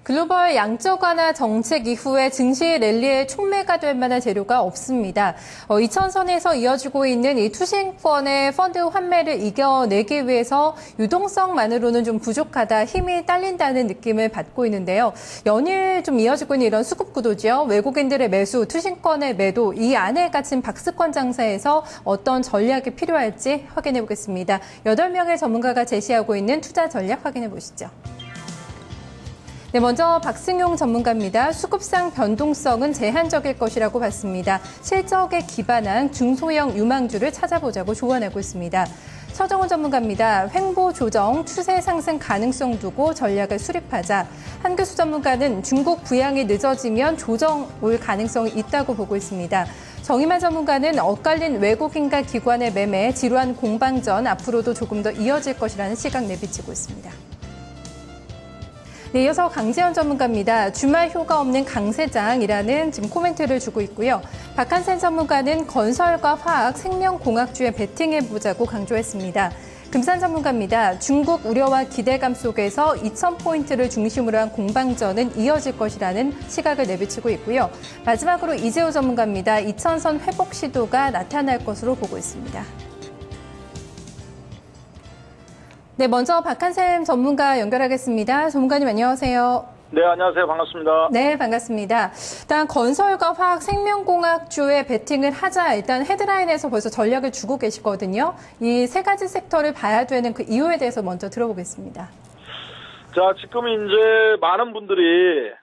글로벌 양적 완화 정책 이후에 증시 랠리에 촉매가 될 만한 재료가 없습니다. 2천선에서 이어지고 있는 이 투신권의 펀드 환매를 이겨내기 위해서 유동성만으로는 좀 부족하다, 힘이 딸린다는 느낌을 받고 있는데요. 연일 좀 이어지고 있는 이런 수급 구도죠. 외국인들의 매수, 투신권의 매도, 이 안에 갇힌 박스권 장사에서 어떤 전략이 필요할지 확인해 보겠습니다. 8명의 전문가가 제시하고 있는 투자 전략 확인해 보시죠. 네, 먼저 박승용 전문가입니다. 수급상 변동성은 제한적일 것이라고 봤습니다. 실적에 기반한 중소형 유망주를 찾아보자고 조언하고 있습니다. 서정훈 전문가입니다. 횡보 조정, 추세 상승 가능성 두고 전략을 수립하자. 한교수 전문가는 중국 부양이 늦어지면 조정 올 가능성이 있다고 보고 있습니다. 정의만 전문가는 엇갈린 외국인과 기관의 매매, 지루한 공방전 앞으로도 조금 더 이어질 것이라는 시각 내비치고 있습니다. 네, 이어서 강지현 전문가입니다. 주말 효과 없는 강세장이라는 지금 코멘트를 주고 있고요. 박한센 전문가는 건설과 화학, 생명공학주에 베팅해보자고 강조했습니다. 금산 전문가입니다. 중국 우려와 기대감 속에서 2,000포인트를 중심으로 한 공방전은 이어질 것이라는 시각을 내비치고 있고요. 마지막으로 이재호 전문가입니다. 2,000선 회복 시도가 나타날 것으로 보고 있습니다. 네, 먼저 박한샘 전문가 연결하겠습니다. 전문가님 안녕하세요. 네, 안녕하세요. 반갑습니다. 네, 반갑습니다. 일단 건설과 화학, 생명공학주에 베팅을 하자. 일단 헤드라인에서 벌써 전략을 주고 계시거든요. 이 세 가지 섹터를 봐야 되는 그 이유에 대해서 먼저 들어보겠습니다. 자, 지금 이제 많은 분들이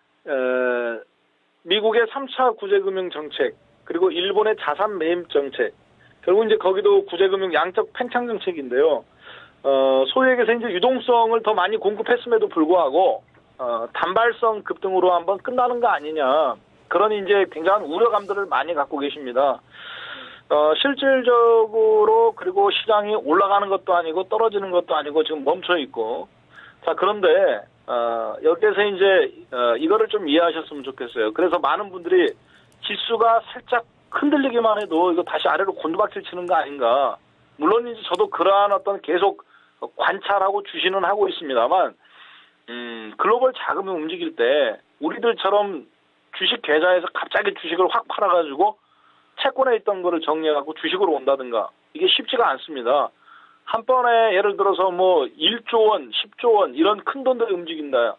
미국의 3차 구제금융 정책, 그리고 일본의 자산 매입 정책, 결국 이제 거기도 구제금융 양적 팽창 정책인데요. 소위 얘기해서 이제 유동성을 더 많이 공급했음에도 불구하고 단발성 급등으로 한번 끝나는 거 아니냐, 그런 이제 굉장한 우려감들을 많이 갖고 계십니다. 실질적으로 그리고 시장이 올라가는 것도 아니고 떨어지는 것도 아니고 지금 멈춰 있고, 자, 그런데 여기에서 이제 이거를 좀 이해하셨으면 좋겠어요. 그래서 많은 분들이 지수가 살짝 흔들리기만 해도 이거 다시 아래로 곤두박질 치는 거 아닌가. 물론 이제 저도 그러한 어떤 계속 관찰하고 주시는 하고 있습니다만, 글로벌 자금이 움직일 때 우리들처럼 주식 계좌에서 갑자기 주식을 확 팔아가지고 채권에 있던 거를 정리해갖고 주식으로 온다든가, 이게 쉽지가 않습니다. 한 번에 예를 들어서 뭐 1조 원, 10조 원 이런 큰 돈들이 움직인다.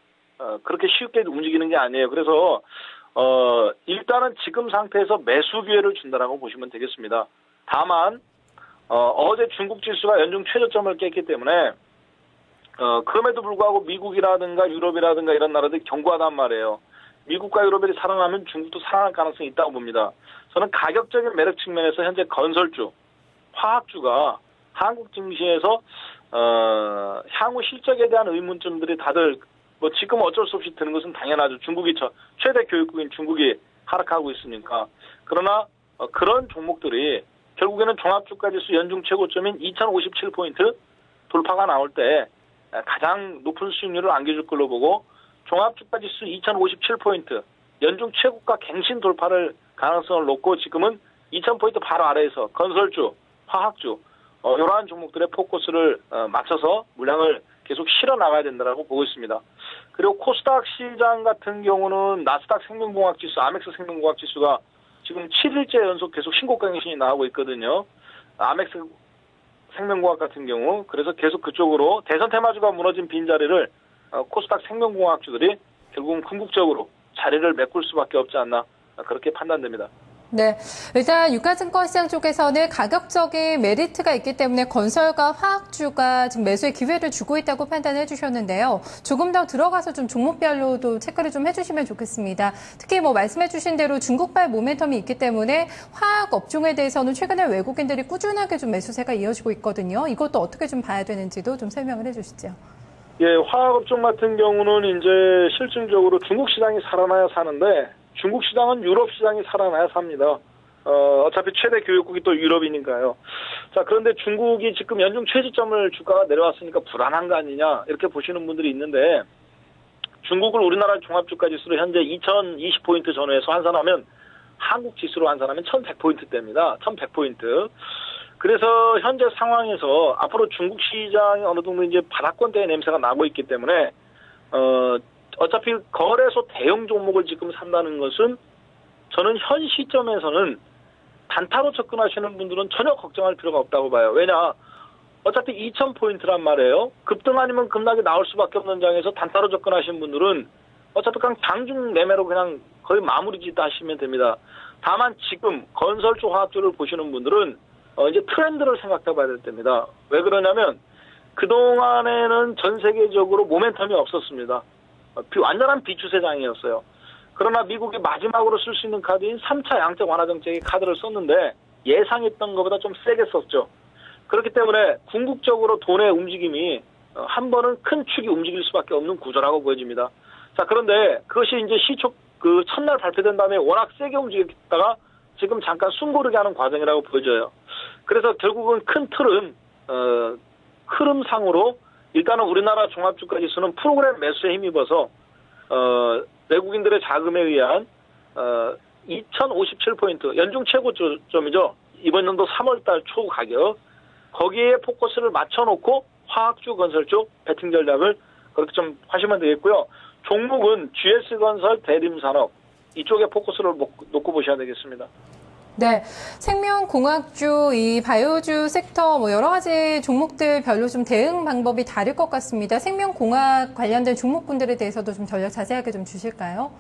그렇게 쉽게 움직이는 게 아니에요. 그래서 일단은 지금 상태에서 매수 기회를 준다라고 보시면 되겠습니다. 다만 어제 중국 지수가 연중 최저점을 깼기 때문에 그럼에도 불구하고 미국이라든가 유럽이라든가 이런 나라들이 견고하단 말이에요. 미국과 유럽이 살아나면 중국도 살아날 가능성이 있다고 봅니다. 저는 가격적인 매력 측면에서 현재 건설주, 화학주가 한국 증시에서 향후 실적에 대한 의문점들이 다들 뭐 지금 어쩔 수 없이 드는 것은 당연하죠. 중국이 최대 교육국인 중국이 하락하고 있으니까. 그러나 그런 종목들이 결국에는 종합주가지수 연중 최고점인 2057포인트 돌파가 나올 때 가장 높은 수익률을 안겨줄 걸로 보고, 종합주가지수 2057포인트 연중 최고가 갱신 돌파를 가능성을 놓고 지금은 2000포인트 바로 아래에서 건설주, 화학주 이러한 종목들의 포커스를 맞춰서 물량을 계속 실어 나가야 된다고 보고 있습니다. 그리고 코스닥 시장 같은 경우는 나스닥 생명공학지수, 아멕스 생명공학지수가 지금 7일째 연속 계속 신고가 갱신이 나오고 있거든요. 아멕스 생명공학 같은 경우. 그래서 계속 그쪽으로 대선 테마주가 무너진 빈자리를 코스닥 생명공학주들이 결국은 궁극적으로 자리를 메꿀 수밖에 없지 않나, 그렇게 판단됩니다. 네, 일단 유가증권 시장 쪽에서는 가격적인 메리트가 있기 때문에 건설과 화학주가 지금 매수의 기회를 주고 있다고 판단해 주셨는데요. 조금 더 들어가서 좀 종목별로도 체크를 좀 해주시면 좋겠습니다. 특히 뭐 말씀해 주신 대로 중국발 모멘텀이 있기 때문에 화학 업종에 대해서는 최근에 외국인들이 꾸준하게 좀 매수세가 이어지고 있거든요. 이것도 어떻게 좀 봐야 되는지도 좀 설명을 해 주시죠. 예, 화학업종 같은 경우는 이제 실질적으로 중국 시장이 살아나야 사는데, 중국 시장은 유럽 시장이 살아나야 삽니다. 어차피 최대 교역국이 또 유럽이니까요. 자, 그런데 중국이 지금 연중 최저점을 주가가 내려왔으니까 불안한 거 아니냐, 이렇게 보시는 분들이 있는데, 중국을 우리나라 종합주가지수로 현재 2020포인트 전후에서 환산하면, 한국 지수로 환산하면 1100포인트대입니다. 1100포인트. 그래서 현재 상황에서 앞으로 중국 시장이 어느 정도 이제 바닥권대의 냄새가 나고 있기 때문에 어차피 거래소 대형 종목을 지금 산다는 것은 저는 현 시점에서는 단타로 접근하시는 분들은 전혀 걱정할 필요가 없다고 봐요. 왜냐? 어차피 2,000포인트란 말이에요. 급등 아니면 급락이 나올 수밖에 없는 장에서 단타로 접근하시는 분들은 어차피 그냥 장중 매매로 그냥 거의 마무리 짓 하시면 됩니다. 다만 지금 건설주, 화학주를 보시는 분들은 이제 트렌드를 생각해 봐야 될 때입니다. 왜 그러냐면 그동안에는 전 세계적으로 모멘텀이 없었습니다. 완전한 비추세장이었어요. 그러나 미국이 마지막으로 쓸 수 있는 카드인 3차 양적 완화 정책의 카드를 썼는데 예상했던 것보다 좀 세게 썼죠. 그렇기 때문에 궁극적으로 돈의 움직임이 한 번은 큰 축이 움직일 수밖에 없는 구조라고 보여집니다. 자, 그런데 그것이 이제 시초 그 첫날 발표된 다음에 워낙 세게 움직였다가 지금 잠깐 숨고르게 하는 과정이라고 보여져요. 그래서 결국은 큰 틀은 흐름상으로 일단은 우리나라 종합주가지수는 프로그램 매수에 힘입어서 외국인들의 자금에 의한 2057포인트 연중 최고점이죠. 이번 연도 3월달 초 가격 거기에 포커스를 맞춰놓고 화학주, 건설주 배팅 전략을 그렇게 좀 하시면 되겠고요. 종목은 GS건설, 대림산업 이쪽에 포커스를 놓고 보셔야 되겠습니다. 네, 생명공학주, 이 바이오주 섹터 뭐 여러 가지 종목들별로 좀 대응 방법이 다를 것 같습니다. 생명공학 관련된 종목군들에 대해서도 좀 전략 자세하게 좀 주실까요?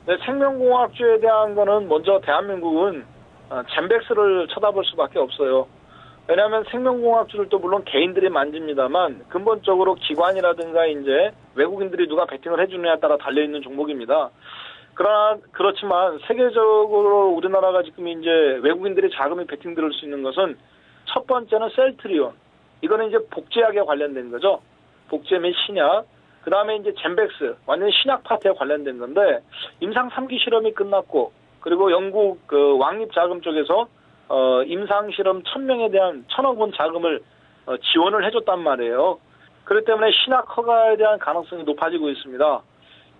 네, 생명공학주에 대한 거는 먼저 대한민국은 젠백스를 쳐다볼 수밖에 없어요. 왜냐하면 생명공학주들도 물론 개인들이 만집니다만 근본적으로 기관이라든가 이제 외국인들이 누가 베팅을 해주느냐에 따라 달려있는 종목입니다. 그렇지만 세계적으로 우리나라가 지금 이제 외국인들이 자금이 베팅 들을 수 있는 것은 첫 번째는 셀트리온. 이거는 이제 복제약에 관련된 거죠. 복제 및 신약. 그 다음에 이제 젠백스. 완전히 신약 파트에 관련된 건데 임상 3기 실험이 끝났고 그리고 영국 그 왕립 자금 쪽에서 임상 실험 1,000명에 대한 1,000억 원 자금을 지원을 해줬단 말이에요. 그렇기 때문에 신약 허가에 대한 가능성이 높아지고 있습니다.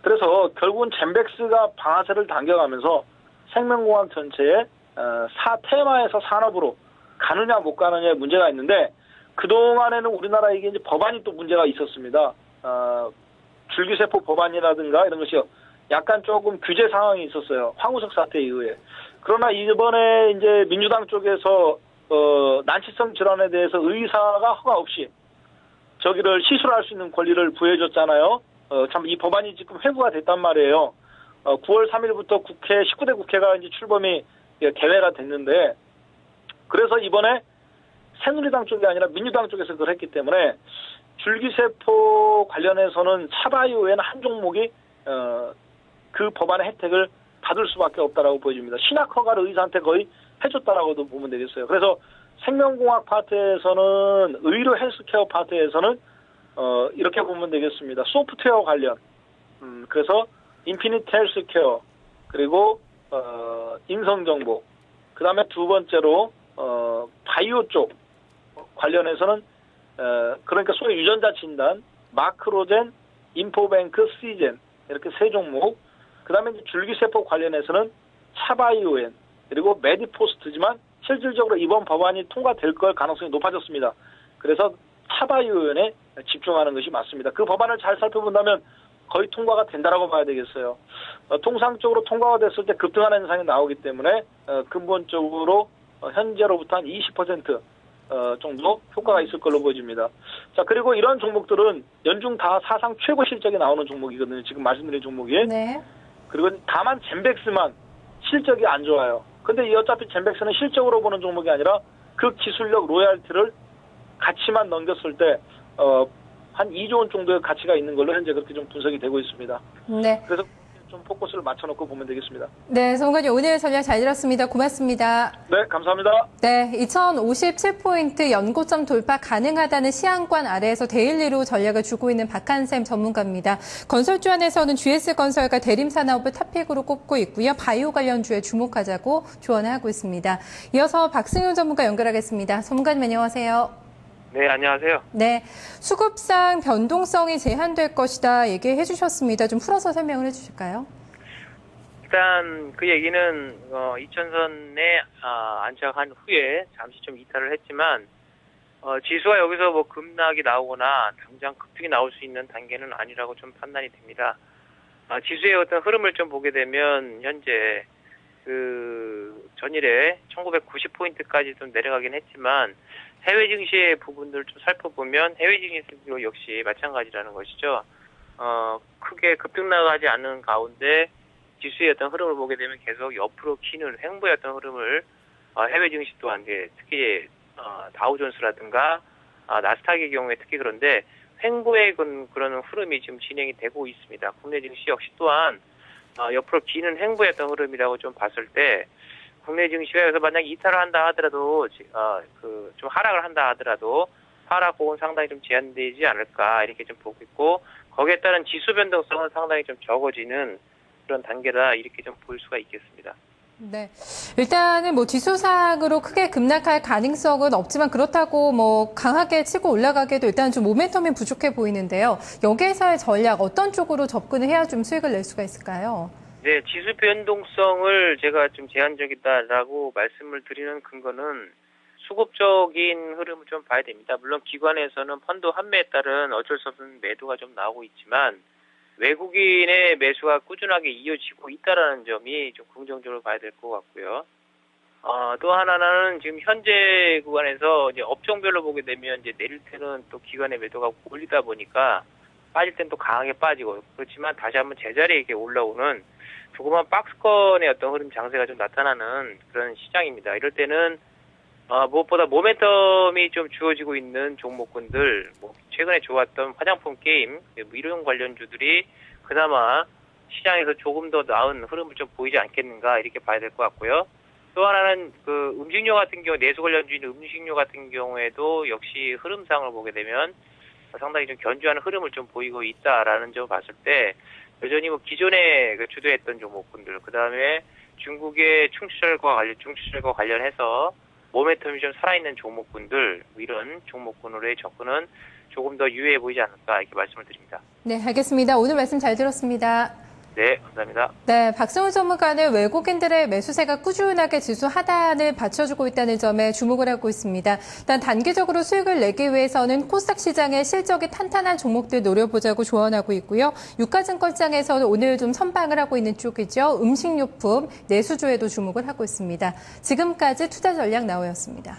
그래서 결국은 젠백스가 방아쇠를 당겨가면서 생명공학 전체의 테마에서 산업으로 가느냐 못 가느냐의 문제가 있는데 그동안에는 우리나라 이게 이제 법안이 또 문제가 있었습니다. 줄기세포 법안이라든가 이런 것이 약간 조금 규제 상황이 있었어요. 황우석 사태에 의해. 그러나 이번에 이제 민주당 쪽에서 난치성 질환에 대해서 의사가 허가 없이 저기를 시술할 수 있는 권리를 부여해줬잖아요. 참 이 법안이 지금 회부가 됐단 말이에요. 9월 3일부터 19대 국회가 이제 출범이 개회가 됐는데 그래서 이번에 새누리당 쪽이 아니라 민주당 쪽에서 그걸 했기 때문에 줄기세포 관련해서는 차바이오에는 한 종목이 그 법안의 혜택을 받을 수밖에 없다라고 보여집니다. 신약 허가를 의사한테 거의 해줬다라고도 보면 되겠어요. 그래서 생명공학 파트에서는 의료 헬스케어 파트에서는 이렇게 보면 되겠습니다. 소프트웨어 관련 그래서 인피니트 헬스케어 그리고 인성정보 그 다음에 두 번째로 바이오 쪽 관련해서는 그러니까 소위 유전자 진단 마크로젠, 인포뱅크, 시젠 이렇게 세 종목 그 다음에 줄기세포 관련해서는 차바이오엔 그리고 메디포스트지만 실질적으로 이번 법안이 통과될 걸 가능성이 높아졌습니다. 그래서 차바이오엔에 집중하는 것이 맞습니다. 그 법안을 잘 살펴본다면 거의 통과가 된다라고 봐야 되겠어요. 통상적으로 통과가 됐을 때 급등하는 현상이 나오기 때문에 근본적으로 현재로부터 한 20% 정도 효과가 있을 걸로 보여집니다. 자, 그리고 이런 종목들은 연중 다 사상 최고 실적이 나오는 종목이거든요. 지금 말씀드린 종목이. 네. 그리고 다만 젠백스만 실적이 안 좋아요. 근데 어차피 젠백스는 실적으로 보는 종목이 아니라 그 기술력 로얄티를 가치만 넘겼을 때 한 2조 원 정도의 가치가 있는 걸로 현재 그렇게 좀 분석이 되고 있습니다. 네. 그래서 좀 포커스를 맞춰놓고 보면 되겠습니다. 네, 소무관님 오늘 전략 잘 들었습니다. 고맙습니다. 네, 감사합니다. 네, 2057포인트 연고점 돌파 가능하다는 시향관 아래에서 데일리로 전략을 주고 있는 박한샘 전문가입니다. 건설주 안에서는 GS건설과 대림산업을 탑픽으로 꼽고 있고요. 바이오 관련주에 주목하자고 조언을 하고 있습니다. 이어서 박승윤 전문가 연결하겠습니다. 전문가님 안녕하세요. 네, 안녕하세요. 네, 수급상 변동성이 제한될 것이다 얘기해 주셨습니다. 좀 풀어서 설명을 해 주실까요? 일단 그 얘기는 2000선에 안착한 후에 잠시 좀 이탈을 했지만 지수가 여기서 뭐 급락이 나오거나 당장 급등이 나올 수 있는 단계는 아니라고 좀 판단이 됩니다. 지수의 어떤 흐름을 좀 보게 되면 현재 그 전일에 1990포인트까지 좀 내려가긴 했지만 해외 증시의 부분들을 좀 살펴보면 해외 증시도 역시 마찬가지라는 것이죠. 크게 급등나가지 않는 가운데 지수의 어떤 흐름을 보게 되면 계속 옆으로 기는 횡보의 어떤 흐름을 해외 증시 또한 특히 다우존스라든가 나스닥의 경우에 특히 그런데 횡보의 그런 흐름이 지금 진행이 되고 있습니다. 국내 증시 역시 또한 옆으로 기는 횡보의 어떤 흐름이라고 좀 봤을 때 국내 증시가 여기서 만약 이탈을 한다 하더라도 좀 하락을 한다 하더라도 하락폭은 상당히 좀 제한되지 않을까 이렇게 좀 보고 있고 거기에 따른 지수 변동성은 상당히 좀 적어지는 그런 단계다 이렇게 좀 볼 수가 있겠습니다. 네. 일단은 뭐 지수상으로 크게 급락할 가능성은 없지만 그렇다고 뭐 강하게 치고 올라가기에도 일단 좀 모멘텀이 부족해 보이는데요. 여기에서의 전략 어떤 쪽으로 접근을 해야 좀 수익을 낼 수가 있을까요? 네, 지수 변동성을 제가 좀 제한적이다라고 말씀을 드리는 근거는 수급적인 흐름을 좀 봐야 됩니다. 물론 기관에서는 펀드 환매에 따른 어쩔 수 없는 매도가 좀 나오고 있지만 외국인의 매수가 꾸준하게 이어지고 있다라는 점이 좀 긍정적으로 봐야 될 것 같고요. 또 하나는 지금 현재 구간에서 이제 업종별로 보게 되면 이제 내릴 때는 또 기관의 매도가 올리다 보니까 빠질 땐 또 강하게 빠지고 그렇지만 다시 한번 제자리에 이렇게 올라오는 조그만 박스권의 어떤 흐름 장세가 좀 나타나는 그런 시장입니다. 이럴 때는 무엇보다 모멘텀이 좀 주어지고 있는 종목군들, 뭐 최근에 좋았던 화장품 게임, 이런 관련주들이 그나마 시장에서 조금 더 나은 흐름을 좀 보이지 않겠는가 이렇게 봐야 될 것 같고요. 또 하나는 그 음식료 같은 경우, 내수 관련주인 음식료 같은 경우에도 역시 흐름상을 보게 되면 상당히 좀 견조한 흐름을 좀 보이고 있다라는 점을 봤을 때 여전히 뭐 기존에 주도했던 종목군들, 그 다음에 중국의 중추절과 관련해서 모멘텀이 좀 살아있는 종목군들, 이런 종목군으로의 접근은 조금 더 유효해 보이지 않을까 이렇게 말씀을 드립니다. 네, 알겠습니다. 오늘 말씀 잘 들었습니다. 네, 감사합니다. 네, 박성훈 전문가는 외국인들의 매수세가 꾸준하게 지수 하단을 받쳐주고 있다는 점에 주목을 하고 있습니다. 일단 단기적으로 수익을 내기 위해서는 코스닥 시장의 실적이 탄탄한 종목들 노려보자고 조언하고 있고요. 유가증권장에서는 오늘 좀 선방을 하고 있는 쪽이죠. 음식료품, 내수주에도 주목을 하고 있습니다. 지금까지 투자전략 나오였습니다.